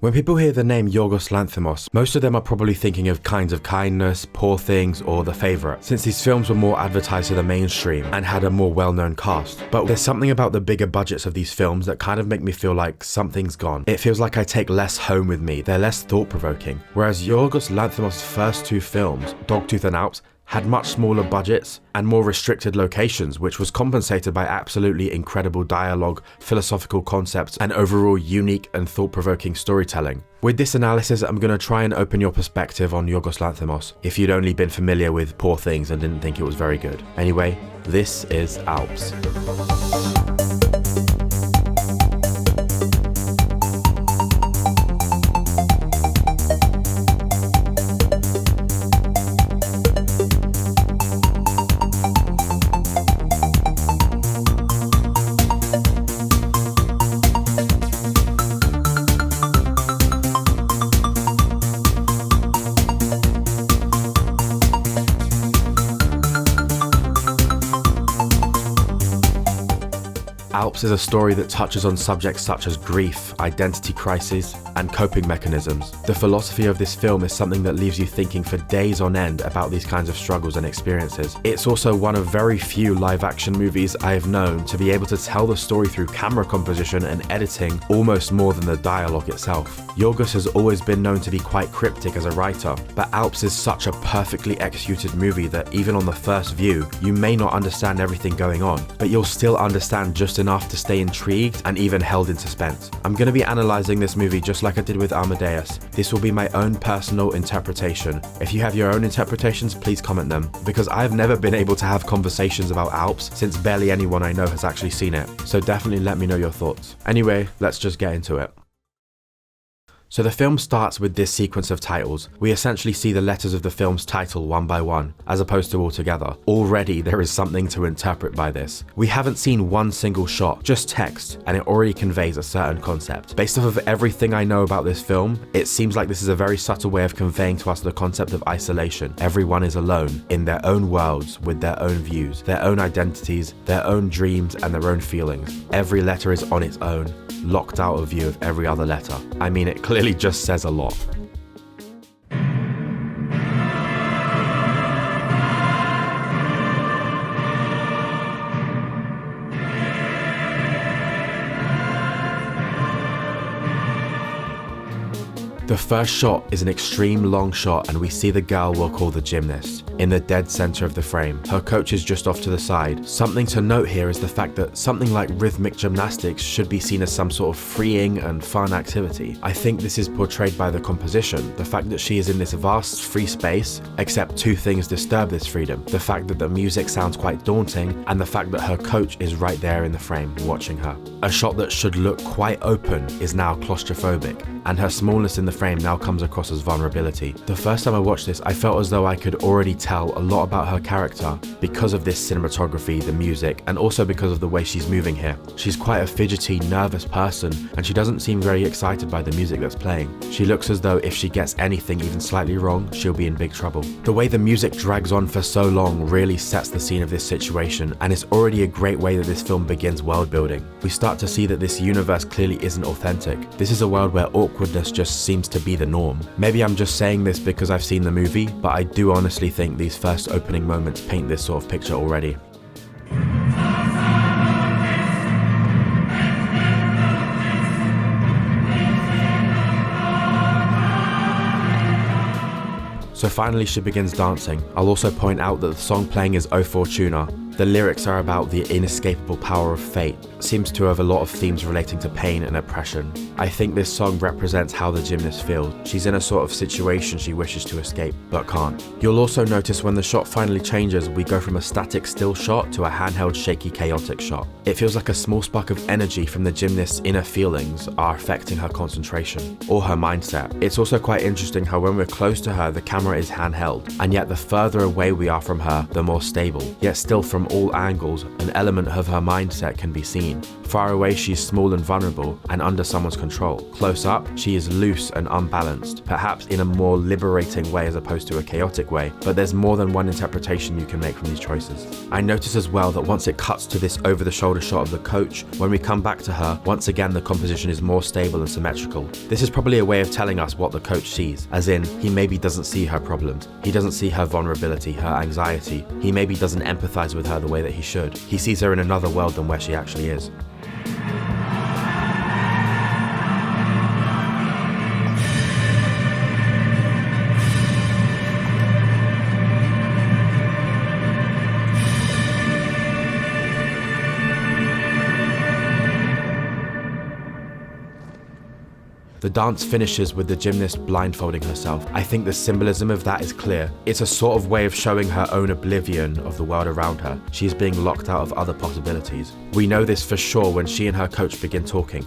When people hear the name Yorgos Lanthimos, most of them are probably thinking of Kinds of Kindness, Poor Things, or The Favourite, since these films were more advertised to the mainstream and had a more well-known cast. But there's something about the bigger budgets of these films that kind of make me feel like something's gone. It feels like I take less home with me, they're less thought-provoking. Whereas Yorgos Lanthimos' first two films, Dogtooth and Alps, had much smaller budgets and more restricted locations, which was compensated by absolutely incredible dialogue, philosophical concepts, and overall unique and thought-provoking storytelling. With this analysis, I'm going to try and open your perspective on Yorgos Lanthimos, if you'd only been familiar with Poor Things and didn't think it was very good. Anyway, this is Alps. Alps is a story that touches on subjects such as grief, identity crises, and coping mechanisms. The philosophy of this film is something that leaves you thinking for days on end about these kinds of struggles and experiences. It's also one of very few live-action movies I have known to be able to tell the story through camera composition and editing almost more than the dialogue itself. Yorgos has always been known to be quite cryptic as a writer, but Alps is such a perfectly executed movie that even on the first view, you may not understand everything going on, but you'll still understand just enough to stay intrigued and even held in suspense. I'm going to be analysing this movie just like I did with Amadeus. This will be my own personal interpretation. If you have your own interpretations, please comment them, because I've never been able to have conversations about Alps since barely anyone I know has actually seen it, so definitely let me know your thoughts. Anyway, let's just get into it. So the film starts with this sequence of titles. We essentially see the letters of the film's title one by one, as opposed to all together. Already there is something to interpret by this. We haven't seen one single shot, just text, and it already conveys a certain concept. Based off of everything I know about this film, it seems like this is a very subtle way of conveying to us the concept of isolation. Everyone is alone, in their own worlds, with their own views, their own identities, their own dreams, and their own feelings. Every letter is on its own, locked out of view of every other letter. I mean, it clearly just says a lot. The first shot is an extreme long shot, and we see the girl we'll call the gymnast in the dead center of the frame. Her coach is just off to the side. Something to note here is the fact that something like rhythmic gymnastics should be seen as some sort of freeing and fun activity. I think this is portrayed by the composition, the fact that she is in this vast free space, except two things disturb this freedom: the fact that the music sounds quite daunting, and the fact that her coach is right there in the frame watching her. A shot that should look quite open is now claustrophobic, and her smallness in the frame now comes across as vulnerability. The first time I watched this, I felt as though I could already tell a lot about her character because of this cinematography, the music, and also because of the way she's moving here. She's quite a fidgety, nervous person, and she doesn't seem very excited by the music that's playing. She looks as though if she gets anything even slightly wrong, she'll be in big trouble. The way the music drags on for so long really sets the scene of this situation, and it's already a great way that this film begins world building. We start to see that this universe clearly isn't authentic. This is a world where awkwardness just seems to be the norm. Maybe I'm just saying this because I've seen the movie, but I do honestly think these first opening moments paint this sort of picture already. So finally she begins dancing. I'll also point out that the song playing is O Fortuna. The lyrics are about the inescapable power of fate. It seems to have a lot of themes relating to pain and oppression. I think this song represents how the gymnast feels. She's in a sort of situation she wishes to escape, but can't. You'll also notice when the shot finally changes, we go from a static still shot to a handheld shaky chaotic shot. It feels like a small spark of energy from the gymnast's inner feelings are affecting her concentration, or her mindset. It's also quite interesting how when we're close to her, the camera is handheld, and yet the further away we are from her, the more stable. Yet still from from all angles, an element of her mindset can be seen. Far away, she's small and vulnerable and under someone's control. Close up, she is loose and unbalanced, perhaps in a more liberating way as opposed to a chaotic way, but there's more than one interpretation you can make from these choices. I notice as well that once it cuts to this over-the-shoulder shot of the coach, when we come back to her, once again the composition is more stable and symmetrical. This is probably a way of telling us what the coach sees, as in, he maybe doesn't see her problems, he doesn't see her vulnerability, her anxiety, he maybe doesn't empathize with her the way that he should. He sees her in another world than where she actually is. The dance finishes with the gymnast blindfolding herself. I think the symbolism of that is clear. It's a sort of way of showing her own oblivion of the world around her. She's being locked out of other possibilities. We know this for sure when she and her coach begin talking.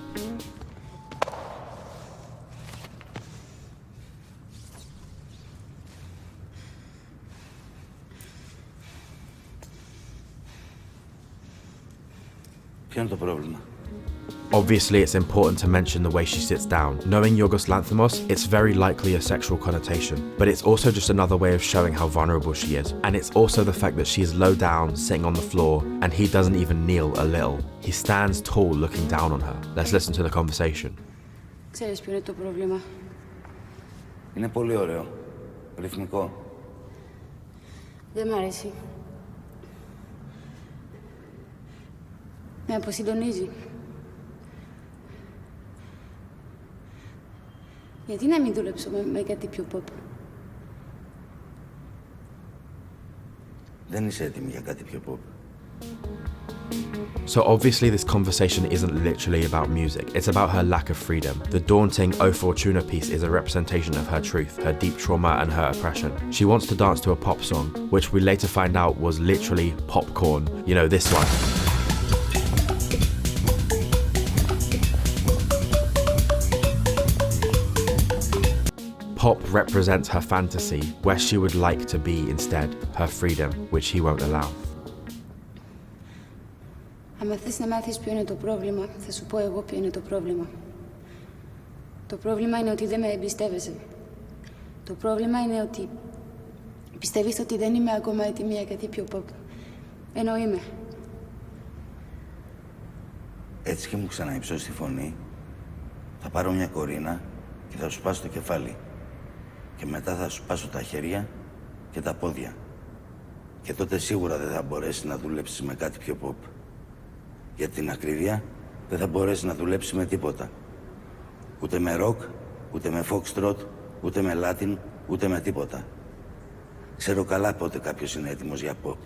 Ποιο είναι το πρόβλημα? Obviously, it's important to mention the way she sits down. Knowing Yorgos Lanthimos, it's very likely a sexual connotation, but it's also just another way of showing how vulnerable she is. And it's also the fact that she is low down, sitting on the floor, and he doesn't even kneel a little. He stands tall, looking down on her. Let's listen to the conversation. Ξέρεις ποιο είναι το πρόβλημα? Είναι πολύ ωραίο. Ρυθμικό. Δεν μ' αρέσει. Με αποσυντονίζει. Γιατί να μην δουλέψω με κάτι πιο pop? Δεν είσαι έτοιμη για κάτι πιο pop. So obviously this conversation isn't literally about music, it's about her lack of freedom. The daunting O Fortuna piece is a representation of her truth, her deep trauma and her oppression. She wants to dance to a pop song, which we later find out was literally popcorn, you know, this one. Pop represents her fantasy, where she would like to be instead, her freedom, which he won't allow. Αν θες να μάθεις ποιο είναι το πρόβλημα, θα σου πω εγώ ποιο είναι το πρόβλημα. Το πρόβλημα είναι ότι δεν με εμπιστεύεσαι. Το πρόβλημα είναι ότι πιστεύεις ότι δεν είμαι ακόμα έτοιμη για κάτι πιο pop. Ενώ είμαι. Έτσι και μου ξαναυψώσει τη φωνή, θα πάρω μια κορίνα και θα σου σπάσω το κεφάλι. Και μετά θα σου σπάσω τα χέρια και τα πόδια. Και τότε σίγουρα δεν θα μπορέσεις να δουλέψεις με κάτι πιο pop. Για την ακρίβεια, δεν θα μπορέσεις να δουλέψεις με τίποτα. Ούτε με rock, ούτε με foxtrot, ούτε με latin, ούτε με τίποτα. Ξέρω καλά πότε κάποιος είναι έτοιμος για pop.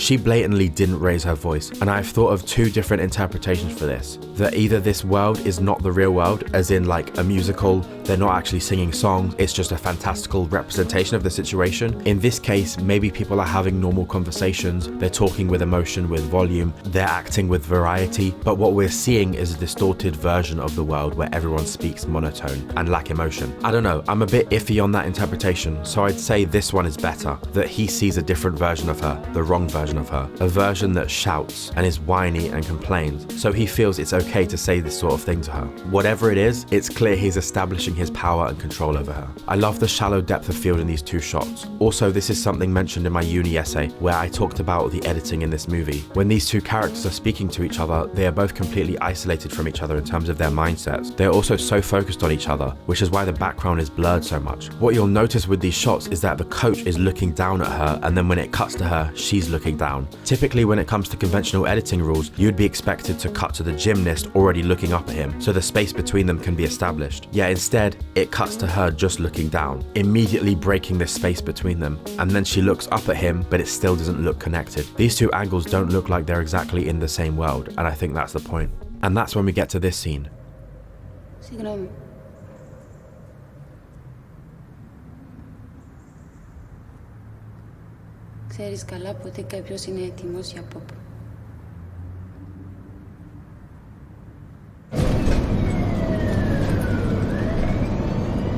She blatantly didn't raise her voice, and I've thought of two different interpretations for this. That either this world is not the real world, as in like a musical, they're not actually singing songs, it's just a fantastical representation of the situation. In this case, maybe people are having normal conversations, they're talking with emotion, with volume, they're acting with variety, but what we're seeing is a distorted version of the world where everyone speaks monotone and lack emotion. I don't know, I'm a bit iffy on that interpretation, so I'd say this one is better, that he sees a different version of her, the wrong version of her, a version that shouts and is whiny and complains, so he feels it's okay to say this sort of thing to her. Whatever it is, it's clear he's establishing his power and control over her. I love the shallow depth of field in these two shots. Also, this is something mentioned in my uni essay, where I talked about the editing in this movie. When these two characters are speaking to each other, they are both completely isolated from each other in terms of their mindsets. They're also so focused on each other, which is why the background is blurred so much. What you'll notice with these shots is that the coach is looking down at her, and then when it cuts to her, she's looking down. Typically, when it comes to conventional editing rules, you'd be expected to cut to the gymnast already looking up at him, so the space between them can be established. Yet instead, it cuts to her just looking down, immediately breaking this space between them, and then she looks up at him, but it still doesn't look connected. These two angles don't look like they're exactly in the same world, and I think that's the point. And that's when we get to this scene. Συγγνώμη. Ξέρεις καλά πότε κάποιος είναι έτοιμος για pop.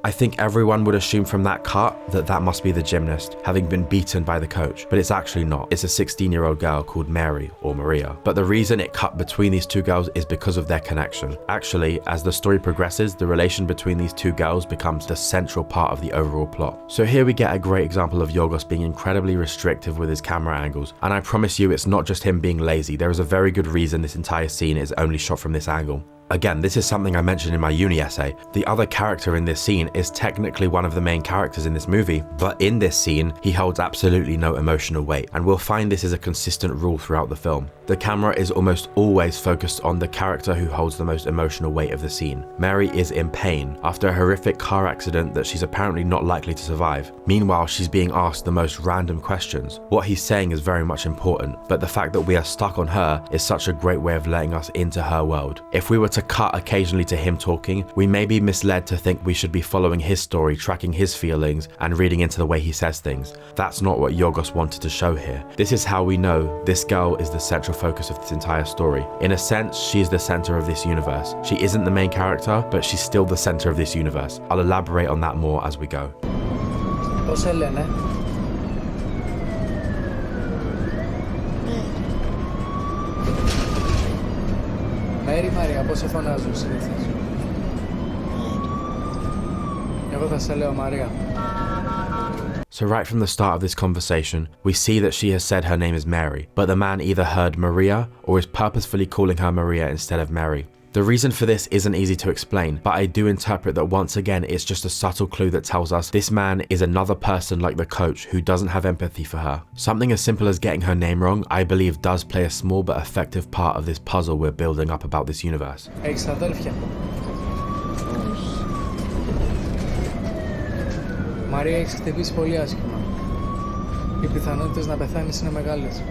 I I think everyone would assume from that cut that that must be the gymnast, having been beaten by the coach, but it's actually not. It's a 16-year-old girl called Mary, or Maria. But the reason it cut between these two girls is because of their connection. Actually, as the story progresses, the relation between these two girls becomes the central part of the overall plot. So here we get a great example of Yorgos being incredibly restrictive with his camera angles, and I promise you it's not just him being lazy. There is a very good reason this entire scene is only shot from this angle. Again, this is something I mentioned in my uni essay. The other character in this scene is technically one of the main characters in this movie, but in this scene, he holds absolutely no emotional weight, and we'll find this is a consistent rule throughout the film. The camera is almost always focused on the character who holds the most emotional weight of the scene. Mary is in pain after a horrific car accident that she's apparently not likely to survive. Meanwhile, she's being asked the most random questions. What he's saying is very much important, but the fact that we are stuck on her is such a great way of letting us into her world. If we were to cut occasionally to him talking, we may be misled to think we should be following his story, tracking his feelings, and reading into the way he says things. That's not what Yorgos wanted to show here. This is how we know this girl is the central focus of this entire story. In a sense, she's the center of this universe. She isn't the main character, but she's still the center of this universe. I'll elaborate on that more as we go. Μαρία, πώς σε φωνάζουν συνήθως? Εγώ θα σε λέω Μαρία. So right from the start of this conversation, we see that she has said her name is Mary, but the man either heard Maria or is purposefully calling her Maria instead of Mary. The reason for this isn't easy to explain, but I do interpret that once again it's just a subtle clue that tells us this man is another person like the coach who doesn't have empathy for her. Something as simple as getting her name wrong, I believe does play a small but effective part of this puzzle we're building up about this universe. Έχεις αδέλφια? Όχι. Μαρία, έχεις χτυπήσει πολύ άσχημα. Οι πιθανότητες να πεθάνεις είναι μεγάλες.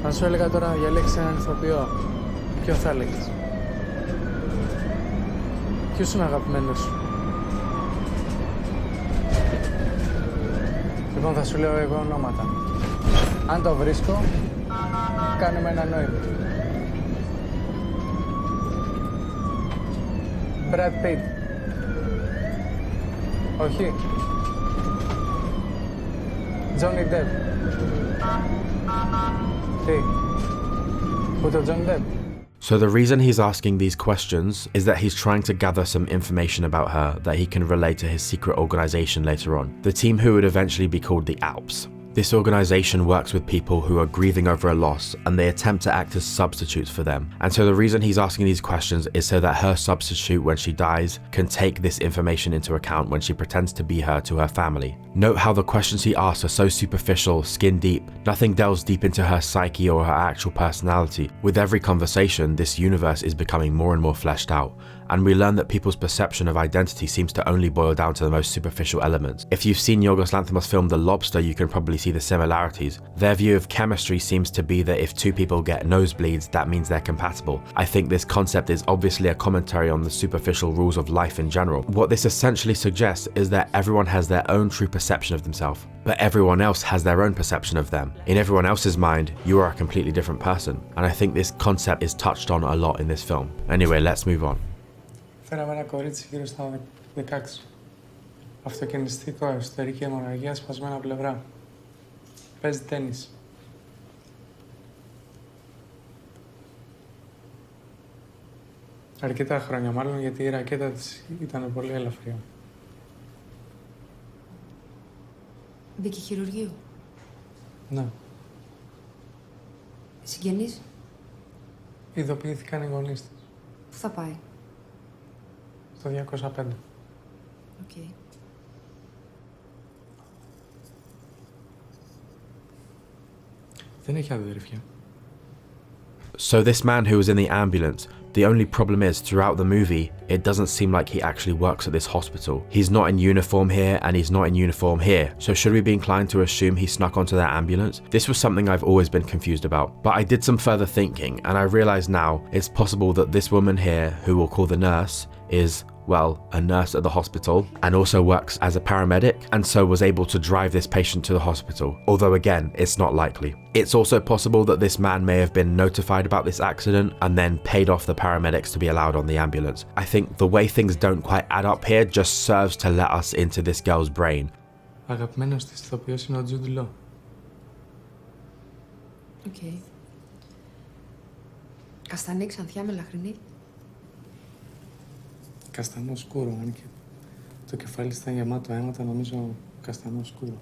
Αν σου έλεγα τώρα να διαλέξεις έναν ηθοποιό, ποιο θα έλεγες? Ποιος είναι αγαπημένος σου? Λοιπόν, θα σου λέω εγώ ονόματα. Αν το βρίσκω, κάνουμε ένα νόημα. Brad Pitt. Όχι. Johnny Depp. Τι? Ούτε ο Johnny Depp. So the reason he's asking these questions is that he's trying to gather some information about her that he can relate to his secret organization later on, the team who would eventually be called the Alps. This organization works with people who are grieving over a loss, and they attempt to act as substitutes for them. And so the reason he's asking these questions is so that her substitute, when she dies, can take this information into account when she pretends to be her to her family. Note how the questions he asks are so superficial, skin deep. Nothing delves deep into her psyche or her actual personality. With every conversation, this universe is becoming more and more fleshed out, and we learn that people's perception of identity seems to only boil down to the most superficial elements. If you've seen Yorgos Lanthimos' film The Lobster, you can probably see the similarities. Their view of chemistry seems to be that if two people get nosebleeds, that means they're compatible. I think this concept is obviously a commentary on the superficial rules of life in general. What this essentially suggests is that everyone has their own true perception of themselves, but everyone else has their own perception of them. In everyone else's mind, you are a completely different person, and I think this concept is touched on a lot in this film. Anyway, let's move on. Φέραμε ένα κορίτσι γύρω στα 16. Αυτοκινηστικό, εσωτερική αιμορραγία, σπασμένα πλευρά. Παίζει τένις. Αρκετά χρόνια μάλλον, γιατί η ρακέτα της ήταν πολύ ελαφριά. Μπήκε χειρουργείο. Ναι. Συγγενείς. Ειδοποιήθηκαν οι γονείς της. Πού θα πάει? Στο 205. Οκ. Δεν έχει αδέρφια. So this man who was in the ambulance, the only problem is throughout the movie, it doesn't seem like he actually works at this hospital. He's not in uniform here and he's not in uniform here. So should we be inclined to assume he snuck onto that ambulance? This was something I've always been confused about, but I did some further thinking and I realize now it's possible that this woman here, who we'll call the nurse, is well, a nurse at the hospital, and also works as a paramedic, and so was able to drive this patient to the hospital, although again, it's not likely. It's also possible that this man may have been notified about this accident and then paid off the paramedics to be allowed on the ambulance. I think the way things don't quite add up here just serves to let us into this girl's brain. Αγαπημένος της ηθοποιός είναι ο Jude Law. Οκ. Καστανή, ξανθιά με λαχρινή. Καστανό σκούρο, αν και το κεφάλι ήταν γεμάτο αίματα, νομίζω καστανό σκούρο.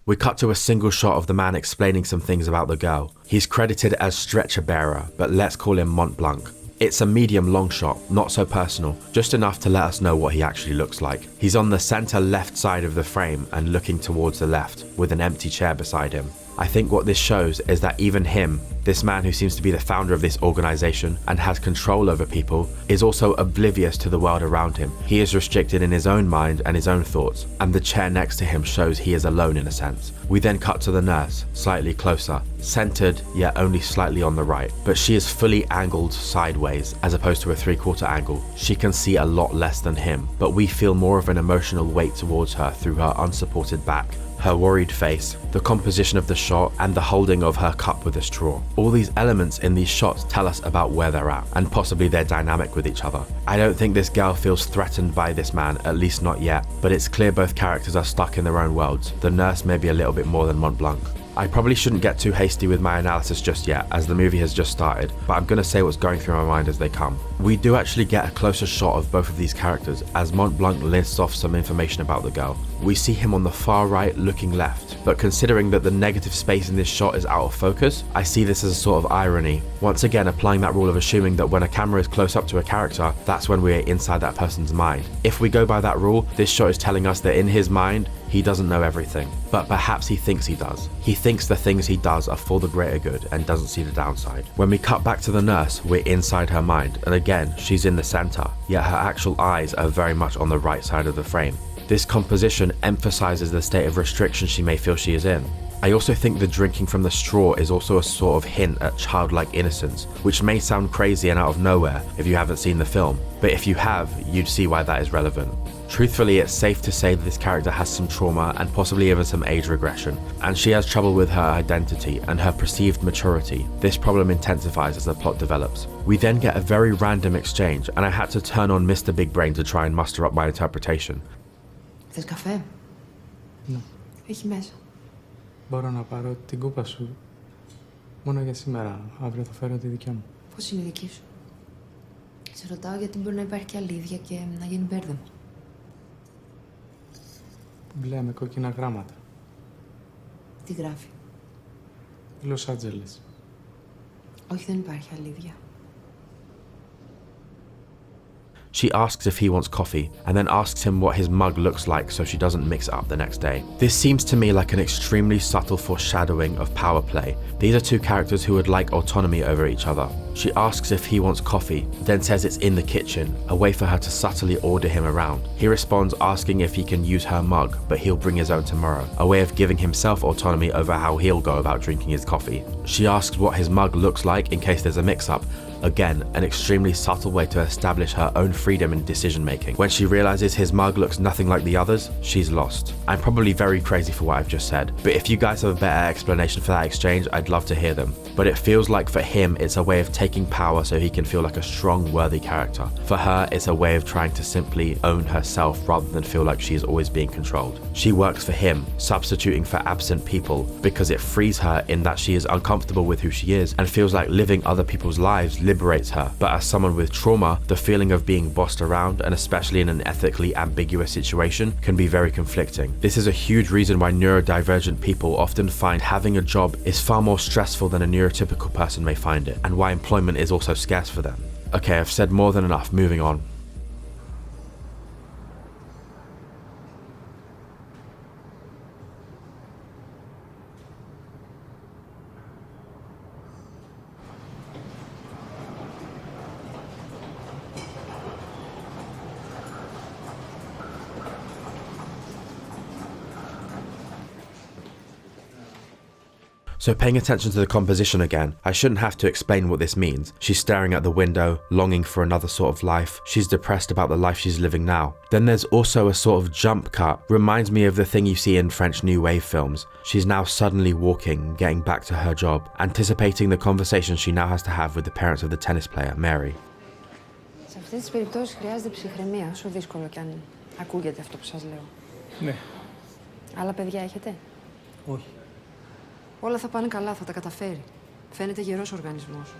We cut to a single shot of the man explaining some things about the girl. He's credited as stretcher bearer, but let's call him Mont Blanc. It's a medium long shot, not so personal, just enough to let us know what he actually looks like. He's on the center left side of the frame and looking towards the left, with an empty chair beside him. I think what this shows is that even him, this man who seems to be the founder of this organization and has control over people, is also oblivious to the world around him. He is restricted in his own mind and his own thoughts, and the chair next to him shows he is alone in a sense. We then cut to the nurse, slightly closer, centered yet only slightly on the right, but she is fully angled sideways as opposed to a 3/4 angle. She can see a lot less than him, but we feel more of an emotional weight towards her through her unsupported back, her worried face, the composition of the shot, and the holding of her cup with a straw. All these elements in these shots tell us about where they're at, and possibly their dynamic with each other. I don't think this girl feels threatened by this man, at least not yet, but it's clear both characters are stuck in their own worlds. The nurse may be a little bit more than Mont Blanc. I probably shouldn't get too hasty with my analysis just yet, as the movie has just started, but I'm going to say what's going through my mind as they come. We do actually get a closer shot of both of these characters as Mont Blanc lists off some information about the girl. We see him on the far right looking left, but considering that the negative space in this shot is out of focus, I see this as a sort of irony. Once again applying that rule of assuming that when a camera is close up to a character, that's when we're inside that person's mind. If we go by that rule, this shot is telling us that in his mind, he doesn't know everything, but perhaps he thinks he does. He thinks the things he does are for the greater good and doesn't see the downside. When we cut back to the nurse, we're inside her mind, and again, she's in the center, yet her actual eyes are very much on the right side of the frame. This composition emphasizes the state of restriction she may feel she is in. I also think the drinking from the straw is also a sort of hint at childlike innocence, which may sound crazy and out of nowhere if you haven't seen the film, but if you have, you'd see why that is relevant. Truthfully, it's safe to say that this character has some trauma and possibly even some age regression, and she has trouble with her identity and her perceived maturity. This problem intensifies as the plot develops. We then get a very random exchange, and I had to turn on Mr. Big Brain to try and muster up my interpretation. Θες καφέ? Ναι. Έχει μέσα. Μπορώ να πάρω την κούπα σου μόνο για σήμερα. Αύριο θα φέρω τη δικιά μου. Πώς είναι η δική σου? Σε ρωτάω γιατί μπορεί να υπάρχει και αλήθεια και να γίνει μπέρδεμα. Μπλε με κόκκινα γράμματα. Τι γράφει? Los Angeles. Όχι, δεν υπάρχει αλήθεια. She asks if he wants coffee, and then asks him what his mug looks like so she doesn't mix it up the next day. This seems to me like an extremely subtle foreshadowing of power play. These are two characters who would like autonomy over each other. She asks if he wants coffee, then says it's in the kitchen, a way for her to subtly order him around. He responds asking if he can use her mug, but he'll bring his own tomorrow, a way of giving himself autonomy over how he'll go about drinking his coffee. She asks what his mug looks like in case there's a mix-up. Again, an extremely subtle way to establish her own freedom in decision making. When she realizes his mug looks nothing like the others, she's lost. I'm probably very crazy for what I've just said, but if you guys have a better explanation for that exchange, I'd love to hear them. But it feels like for him, it's a way of taking power so he can feel like a strong, worthy character. For her, it's a way of trying to simply own herself rather than feel like she is always being controlled. She works for him, substituting for absent people, because it frees her in that she is uncomfortable with who she is and feels like living other people's lives liberates her. But as someone with trauma, the feeling of being bossed around, and especially in an ethically ambiguous situation, can be very conflicting. This is a huge reason why neurodivergent people often find having a job is far more stressful than a neurotypical person may find it, and why employment is also scarce for them. Okay, I've said more than enough, moving on. So paying attention to the composition again, I shouldn't have to explain what this means. She's staring at the window, longing for another sort of life. She's depressed about the life she's living now. Then there's also a sort of jump cut. Reminds me of the thing you see in French New Wave films. She's now suddenly walking, getting back to her job, anticipating the conversation she now has to have with the parents of the tennis player, Mary. Σε αυτές τις περιπτώσεις χρειάζεται ψυχραιμία, όσο δύσκολο κι αν ακούγεται αυτό που σας λέω. Ναι. Άλλα παιδιά έχετε? Όχι. Όλα θα πάνε καλά, θα τα καταφέρει. Φαίνεται γερός οργανισμός.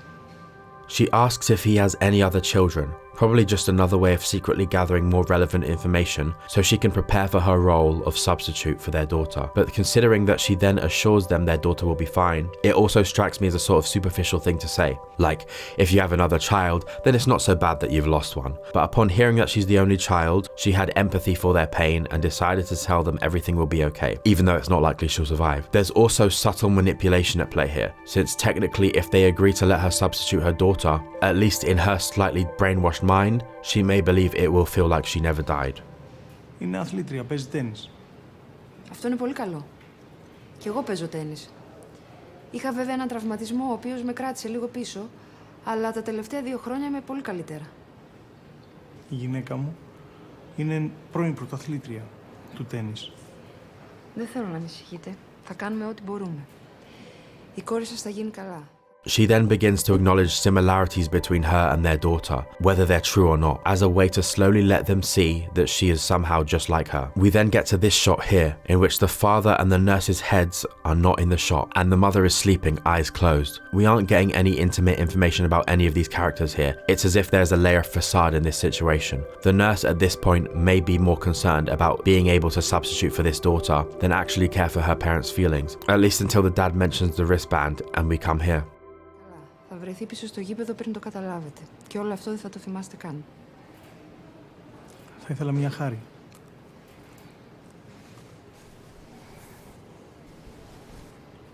She asks if he has any other children, probably just another way of secretly gathering more relevant information so she can prepare for her role of substitute for their daughter. But considering that she then assures them their daughter will be fine, it also strikes me as a sort of superficial thing to say. Like, if you have another child, then it's not so bad that you've lost one. But upon hearing that she's the only child, she had empathy for their pain and decided to tell them everything will be okay, even though it's not likely she'll survive. There's also subtle manipulation at play here, since technically if they agree to let her substitute her daughter, at least in her slightly brainwashed mind, she may believe it will feel like she never died. Είναι αθλήτρια, παίζει τένις. Αυτό είναι πολύ καλό. Κι εγώ παίζω τένις. Είχα βέβαια έναν τραυματισμό, ο οποίος με κράτησε λίγο πίσω, αλλά τα τελευταία 2 χρόνια είμαι πολύ καλύτερα. Η γυναίκα μου είναι πρώην πρωταθλήτρια του τένις. Δεν θέλω να ανησυχείτε. Θα κάνουμε ό,τι μπορούμε. Η κόρη σας θα γίνει καλά. She then begins to acknowledge similarities between her and their daughter, whether they're true or not, as a way to slowly let them see that she is somehow just like her. We then get to this shot here, in which the father and the nurse's heads are not in the shot, and the mother is sleeping, eyes closed. We aren't getting any intimate information about any of these characters here. It's as if there's a layer of facade in this situation. The nurse at this point may be more concerned about being able to substitute for this daughter than actually care for her parents' feelings, at least until the dad mentions the wristband and we come here. Θα βρεθεί πίσω στο γήπεδο πριν το καταλάβετε. Και όλο αυτό δεν θα το θυμάστε καν. Θα ήθελα μια χάρη.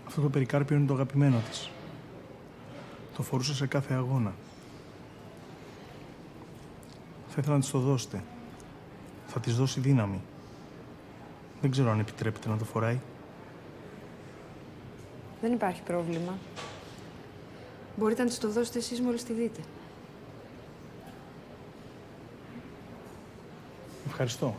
Αυτό το περικάρπιο είναι το αγαπημένο της. Το φορούσε σε κάθε αγώνα. Θα ήθελα να της το δώσετε. Θα της δώσει δύναμη. Δεν ξέρω αν επιτρέπετε να το φοράει. Δεν υπάρχει πρόβλημα. Μπορείτε να της το δώσετε εσείς μόλις τη δείτε. Ευχαριστώ.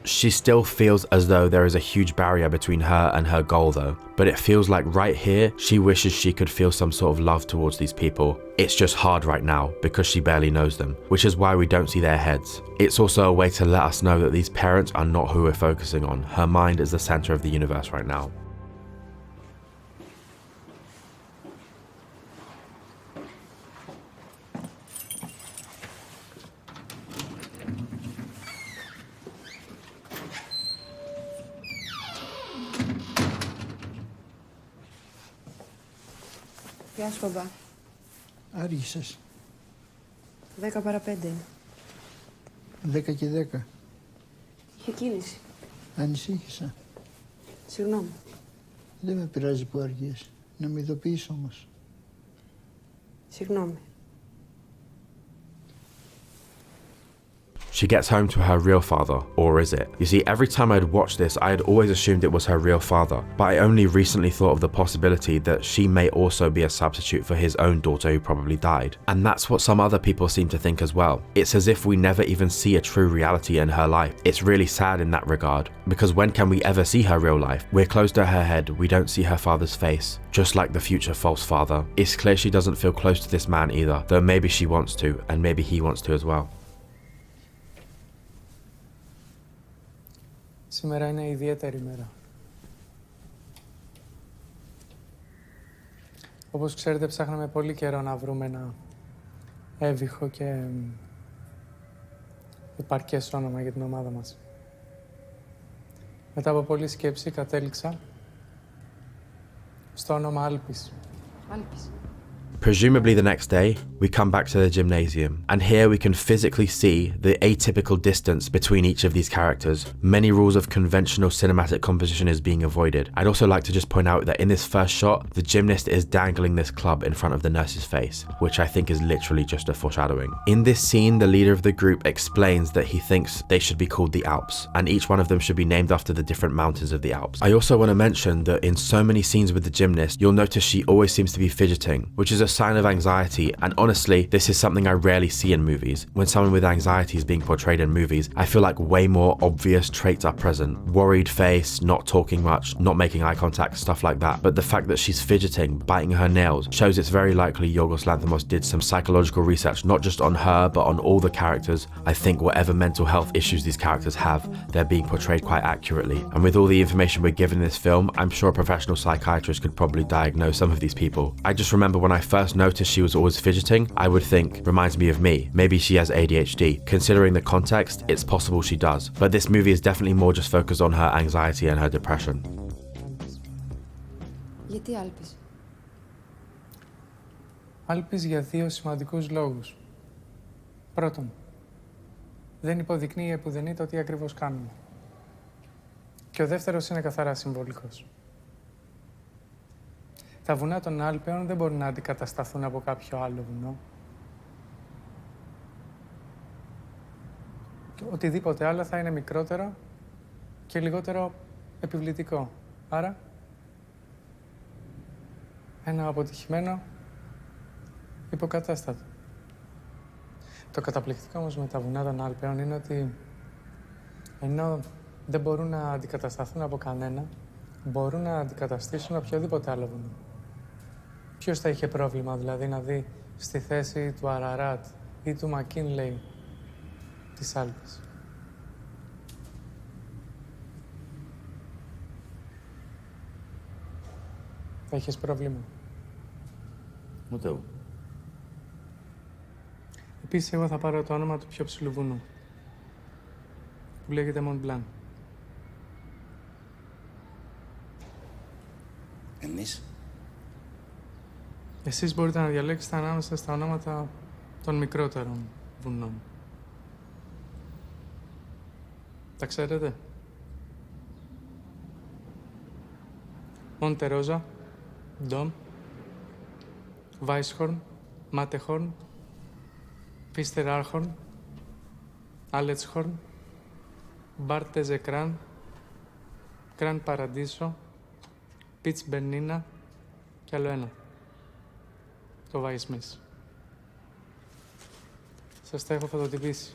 She still feels as though there is a huge barrier between her and her goal though, but it feels like right here she wishes she could feel some sort of love towards these people. It's just hard right now because she barely knows them, which is why we don't see their heads. It's also a way to let us know that these parents are not who we're focusing on. Her mind is the center of the universe right now. Γεια σου, μπαμπά. Άργησες. 10 παρά 5. 10 και 10. Είχε κίνηση. Ανησύχησα. Συγγνώμη. Δεν με πειράζει που αργείς. Να με ειδοποιείς όμως. Συγγνώμη. She gets home to her real father, or is it? You see, every time I'd watched this, I had always assumed it was her real father, but I only recently thought of the possibility that she may also be a substitute for his own daughter who probably died. And that's what some other people seem to think as well. It's as if we never even see a true reality in her life. It's really sad in that regard, because when can we ever see her real life? We're close to her head, we don't see her father's face, just like the future false father. It's clear she doesn't feel close to this man either, though maybe she wants to, and maybe he wants to as well. Σήμερα είναι ιδιαίτερη μέρα. Όπως ξέρετε, ψάχναμε πολύ καιρό να βρούμε ένα έβυχο και επαρκές όνομα για την ομάδα μας. Μετά από πολλή σκέψη κατέληξα στο όνομα Alps. Alps. Presumably the next day, we come back to the gymnasium, and here we can physically see the atypical distance between each of these characters. Many rules of conventional cinematic composition is being avoided. I'd also like to just point out that in this first shot, the gymnast is dangling this club in front of the nurse's face, which I think is literally just a foreshadowing. In this scene, the leader of the group explains that he thinks they should be called the Alps, and each one of them should be named after the different mountains of the Alps. I also want to mention that in so many scenes with the gymnast, you'll notice she always seems to be fidgeting, which is a sign of anxiety, and honestly, this is something I rarely see in movies. When someone with anxiety is being portrayed in movies, I feel like way more obvious traits are present. Worried face, not talking much, not making eye contact, stuff like that. But the fact that she's fidgeting, biting her nails, shows it's very likely Yorgos Lanthimos did some psychological research, not just on her, but on all the characters. I think whatever mental health issues these characters have, they're being portrayed quite accurately. And with all the information we're given in this film, I'm sure a professional psychiatrist could probably diagnose some of these people. I just remember when I first noticed she was always fidgeting, I would think, reminds me of me. Maybe she has ADHD. Considering the context, it's possible she does. But this movie is definitely more just focused on her anxiety and her depression. Γιατί Alps? Alps για δύο σημαντικούς λόγους. Πρώτον, δεν υποδεικνύει επουδενή το τι ακριβώς κάνουμε. Και ο δεύτερος είναι καθαρά συμβολικός. Τα βουνά των Άλπαιων δεν μπορούν να αντικατασταθούν από κάποιο άλλο βουνό. Και οτιδήποτε άλλο θα είναι μικρότερο και λιγότερο επιβλητικό. Άρα, ένα αποτυχημένο υποκατάστατο. Το καταπληκτικό όμως με τα βουνά των Άλπαιων είναι ότι ενώ δεν μπορούν να αντικατασταθούν από κανένα, μπορούν να αντικαταστήσουν οποιοδήποτε άλλο βουνό. Ποιος θα είχε πρόβλημα δηλαδή να δει στη θέση του Αραράτ ή του Μακίνλεϊ της Άλπης? Θα είχες πρόβλημα? Ούτε εγώ. Επίσης, εγώ θα πάρω το όνομα του πιο ψηλού βουνού, που λέγεται Mont Blanc. Εμείς? Εσείς μπορείτε να διαλέξετε ανάμεσα στα ονόματα των μικρότερων βουνών. Τα ξέρετε? Monte Rosa, Dom, Weisshorn, Matterhorn, Finsteraarhorn, Alletshorn, Barthes-Ekran, Gran Paradiso, Pitz Bernina και άλλο ένα. Το Weissmess. Σας τα έχω φωτοτυπήσει.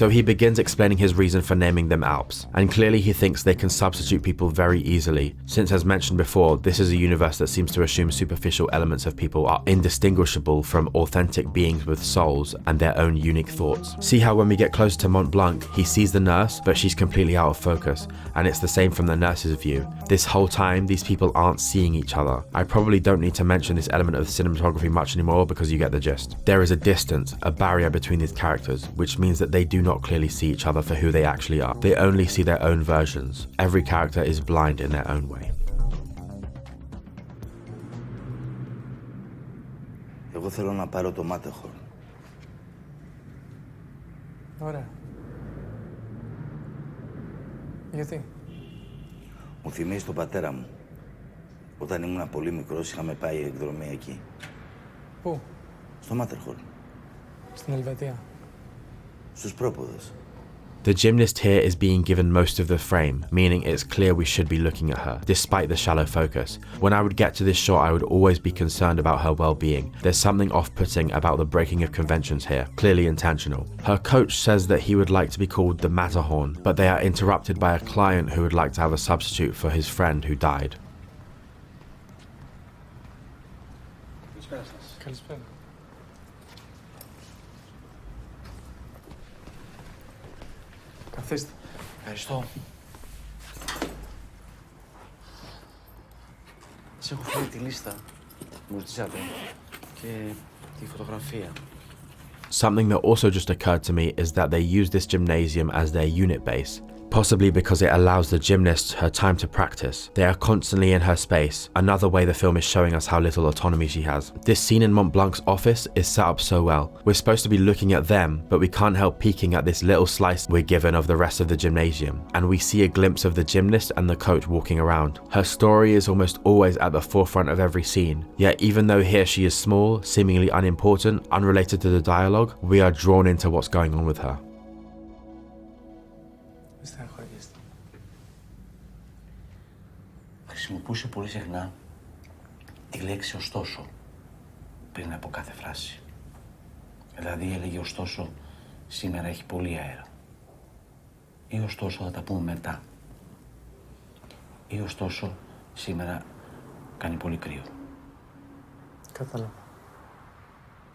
So he begins explaining his reason for naming them Alps, and clearly he thinks they can substitute people very easily, since as mentioned before, this is a universe that seems to assume superficial elements of people are indistinguishable from authentic beings with souls and their own unique thoughts. See how when we get closer to Mont Blanc, he sees the nurse, but she's completely out of focus, and it's the same from the nurse's view. This whole time, these people aren't seeing each other. I probably don't need to mention this element of cinematography much anymore because you get the gist. There is a distance, a barrier between these characters, which means that they do not clearly see each other for who they actually are. They only see their own versions. Every character is blind in their own way. Εγώ θέλω να πάρω το Matterhorn. Ωραία. Γιατί? Μου θυμίζει τον πατέρα μου. Όταν ήμουν πολύ μικρός είχαμε πάει εκδρομή εκεί. Πού? Στο Matterhorn. Στην Ελβετία. Στους πρόποδες. The gymnast here is being given most of the frame, meaning it's clear we should be looking at her, despite the shallow focus. When I would get to this shot, I would always be concerned about her well-being. There's something off-putting about the breaking of conventions here, clearly intentional. Her coach says that he would like to be called the Matterhorn, but they are interrupted by a client who would like to have a substitute for his friend who died. Καλησπέρα. Καθίστε. Ευχαριστώ. Σας έχω φέρει τη λίστα που μου ζητήσατε και τη φωτογραφία. Something that also just occurred to me is that they use this gymnasium as their unit base. possibly because it allows the gymnast her time to practice. They are constantly in her space, another way the film is showing us how little autonomy she has. This scene in Mont Blanc's office is set up so well. We're supposed to be looking at them, but we can't help peeking at this little slice we're given of the rest of the gymnasium, and we see a glimpse of the gymnast and the coach walking around. Her story is almost always at the forefront of every scene, yet even though here she is small, seemingly unimportant, unrelated to the dialogue, we are drawn into what's going on with her. Χρησιμοποιούσε πολύ συχνά τη λέξη ωστόσο πριν από κάθε φράση. Δηλαδή έλεγε ωστόσο σήμερα έχει πολύ αέρα. Ή ωστόσο θα τα πούμε μετά. Ή ωστόσο σήμερα κάνει πολύ κρύο. Κατάλαβα.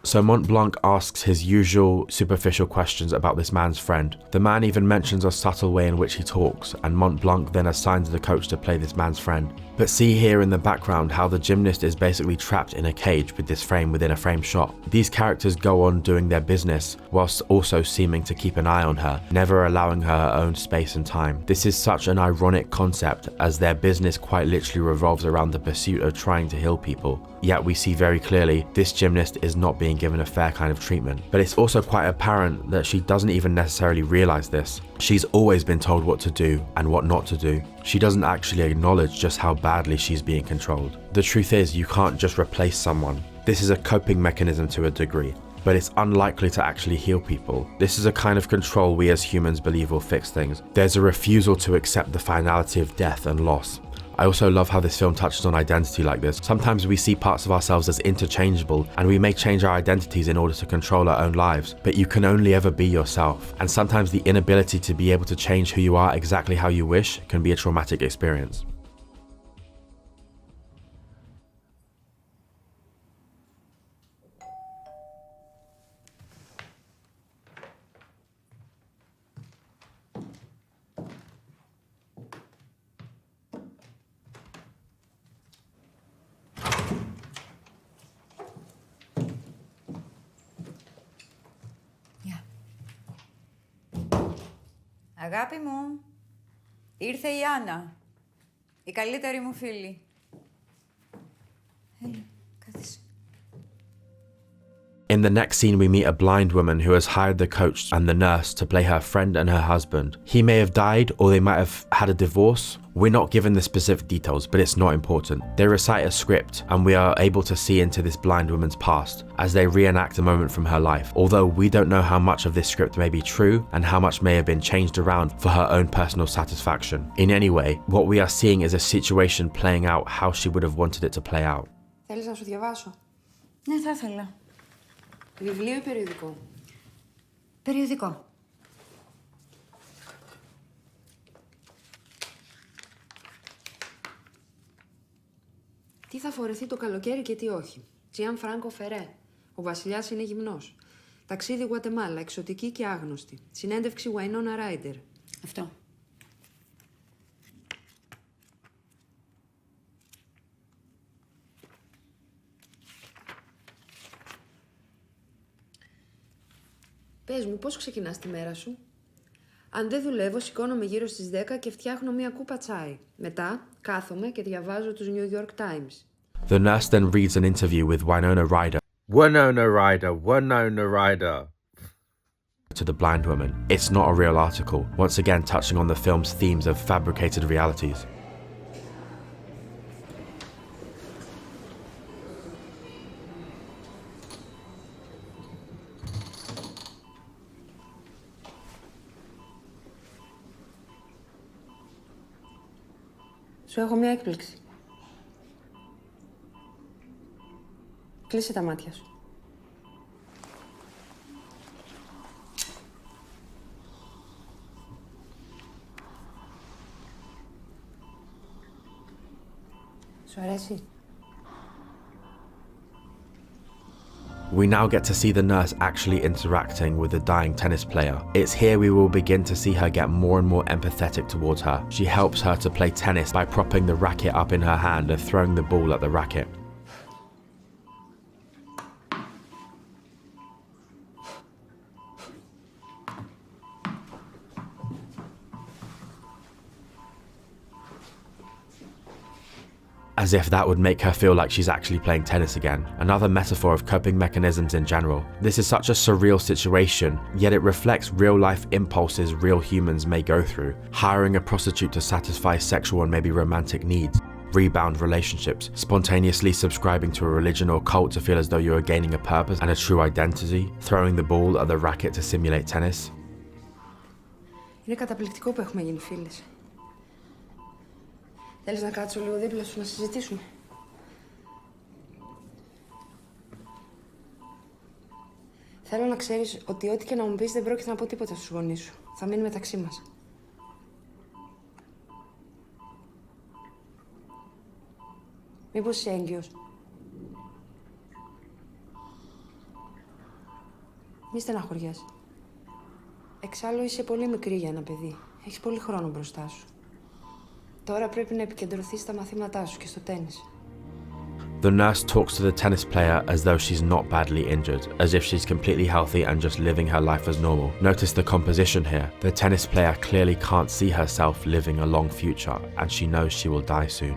So Mont Blanc asks his usual superficial questions about this man's friend. The man even mentions a subtle way in which he talks, and Mont Blanc then assigns the coach to play this man's friend. But see here in the background how the gymnast is basically trapped in a cage with this frame within a frame shot. These characters go on doing their business whilst also seeming to keep an eye on her, never allowing her her own space and time. This is such an ironic concept as their business quite literally revolves around the pursuit of trying to heal people. Yet we see very clearly this gymnast is not being given a fair kind of treatment. But it's also quite apparent that she doesn't even necessarily realize this. She's always been told what to do and what not to do. She doesn't actually acknowledge just how badly she's being controlled. The truth is, you can't just replace someone. This is a coping mechanism to a degree, but it's unlikely to actually heal people. This is a kind of control we as humans believe will fix things. There's a refusal to accept the finality of death and loss. I also love how this film touches on identity like this. Sometimes we see parts of ourselves as interchangeable, and we may change our identities in order to control our own lives, but you can only ever be yourself. And sometimes the inability to be able to change who you are exactly how you wish can be a traumatic experience. Αγάπη μου, ήρθε η Άννα, η καλύτερη μου φίλη. Έλα, κάθισε. In the next scene, we meet a blind woman who has hired the coach and the nurse to play her friend and her husband. He may have died, or they might have had a divorce. We're not given the specific details, but it's not important. They recite a script, and we are able to see into this blind woman's past as they reenact a moment from her life, although we don't know how much of this script may be true and how much may have been changed around for her own personal satisfaction. In any way, what we are seeing is a situation playing out how she would have wanted it to play out. Θέλεις να σου διαβάσω? Ναι, θα ήθελα. Βιβλίο ή περιοδικό? Περιοδικό. Τι θα φορεθεί το καλοκαίρι και τι όχι. Τζιάν Φράνκο Φερέ. Ο βασιλιάς είναι γυμνός. Ταξίδι Γουατεμάλα, εξωτική και άγνωστη. Συνέντευξη Βαϊνόνα Ράιντερ. Αυτό. Πες μου, πώς ξεκινάς τη μέρα σου? Αν δεν δουλεύω, σηκώνομαι γύρω στις 10 και φτιάχνω μία κούπα τσάι. Μετά, κάθομαι και διαβάζω τους New York Times. The nurse then reads an interview with Winona Ryder. Winona Ryder. To the blind woman. It's not a real article, once again touching on the film's themes of fabricated realities. Σου έχω μία έκπληξη. Κλείσε τα μάτια σου. Σου αρέσει? We now get to see the nurse actually interacting with the dying tennis player. It's here we will begin to see her get more and more empathetic towards her. She helps her to play tennis by propping the racket up in her hand and throwing the ball at the racket. as if that would make her feel like she's actually playing tennis again. Another metaphor of coping mechanisms in general. This is such a surreal situation, yet it reflects real-life impulses real humans may go through. Hiring a prostitute to satisfy sexual and maybe romantic needs, rebound relationships, spontaneously subscribing to a religion or cult to feel as though you are gaining a purpose and a true identity, throwing the ball at the racket to simulate tennis. Είναι καταπληκτικό που έχουμε γίνει φίλες. Θέλεις να κάτσω λίγο δίπλα σου να συζητήσουμε? Θέλω να ξέρεις ότι ό,τι και να μου πεις δεν πρόκειται να πω τίποτα στους γονείς σου. Θα μείνει μεταξύ μας. Μήπως είσαι έγκυος? Μη στεναχωριέσαι. Εξάλλου είσαι πολύ μικρή για ένα παιδί. Έχεις πολύ χρόνο μπροστά σου. Τώρα πρέπει να επικεντρωθείς στα μαθήματά σου και στο τένις. The nurse talks to the tennis player as though she's not badly injured, as if she's completely healthy and just living her life as normal. Notice the composition here. The tennis player clearly can't see herself living a long future, and she knows she will die soon.